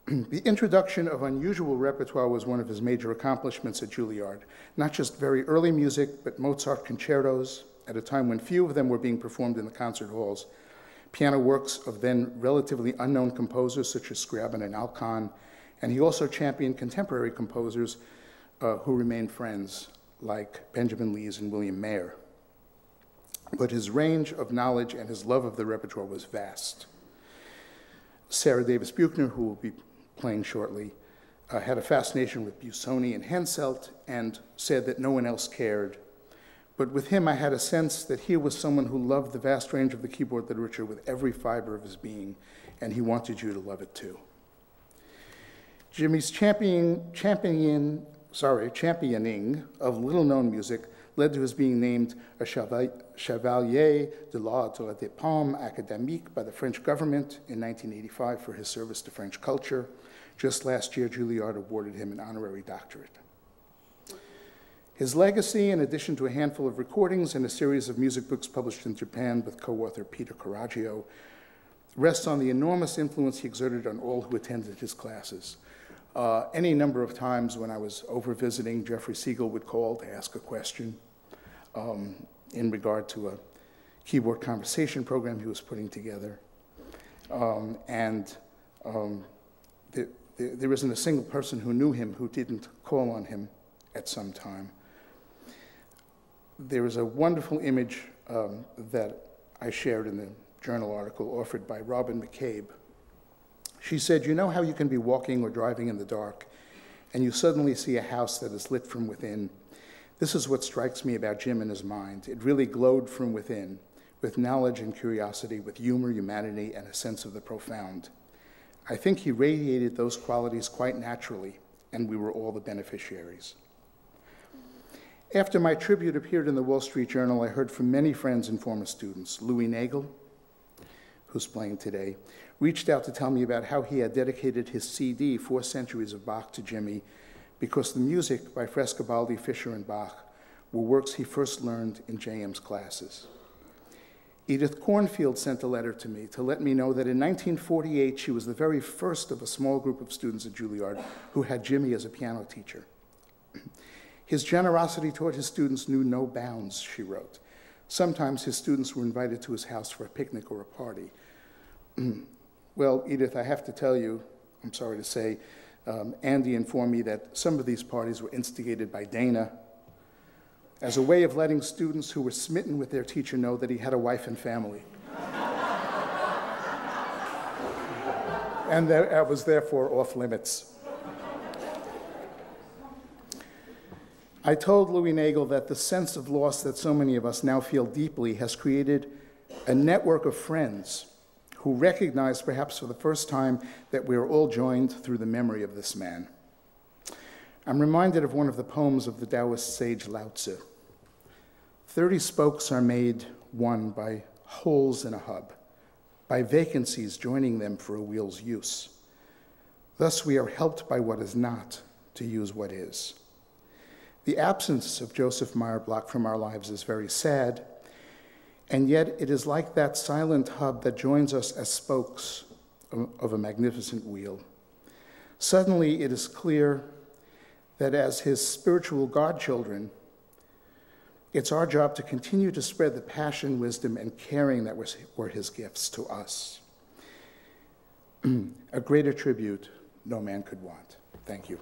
The introduction of unusual repertoire was one of his major accomplishments at Juilliard. Not just very early music, but Mozart concertos at a time when few of them were being performed in the concert halls. Piano works of then relatively unknown composers such as Scriabin and Alkan, and he also championed contemporary composers who remained friends, like Benjamin Lees and William Mayer. But his range of knowledge and his love of the repertoire was vast. Sarah Davis Buchner, who will be playing shortly, had a fascination with Busoni and Henselt and said that no one else cared. But with him, I had a sense that here was someone who loved the vast range of the keyboard literature with every fiber of his being, and he wanted you to love it too. Jimmy's championing of little-known music led to his being named a Chevalier de l'Ordre des Palmes Académiques by the French government in 1985 for his service to French culture. Just last year, Juilliard awarded him an honorary doctorate. His legacy, in addition to a handful of recordings and a series of music books published in Japan with co-author Peter Corraggio, rests on the enormous influence he exerted on all who attended his classes. Any number of times when I was over visiting, Jeffrey Siegel would call to ask a question in regard to a keyboard conversation program he was putting together. There isn't a single person who knew him who didn't call on him at some time. There is a wonderful image that I shared in the journal article offered by Robin McCabe. She said, "You know how you can be walking or driving in the dark and you suddenly see a house that is lit from within? This is what strikes me about Jim and his mind. It really glowed from within, with knowledge and curiosity, with humor, humanity, and a sense of the profound. I think he radiated those qualities quite naturally, and we were all the beneficiaries." After my tribute appeared in the Wall Street Journal, I heard from many friends and former students. Louis Nagel, who's playing today, reached out to tell me about how he had dedicated his CD, 4 Centuries of Bach, to Jimmy, because the music by Frescobaldi, Fischer, and Bach were works he first learned in JM's classes. Edith Cornfield sent a letter to me to let me know that in 1948, she was the very first of a small group of students at Juilliard who had Jimmy as a piano teacher. His generosity toward his students knew no bounds, she wrote. Sometimes his students were invited to his house for a picnic or a party. Well, Edith, I have to tell you, I'm sorry to say, Andy informed me that some of these parties were instigated by Dana as a way of letting students who were smitten with their teacher know that he had a wife and family. And that was therefore off limits. I told Louis Nagel that the sense of loss that so many of us now feel deeply has created a network of friends who recognize, perhaps for the first time, that we are all joined through the memory of this man. I'm reminded of one of the poems of the Taoist sage Lao Tzu. 30 spokes are made one by holes in a hub, by vacancies joining them for a wheel's use. Thus we are helped by what is not to use what is. The absence of Joseph Meyer Bloch from our lives is very sad, and yet it is like that silent hub that joins us as spokes of a magnificent wheel. Suddenly it is clear that as his spiritual godchildren, it's our job to continue to spread the passion, wisdom, and caring that were his gifts to us. A greater tribute no man could want. Thank you.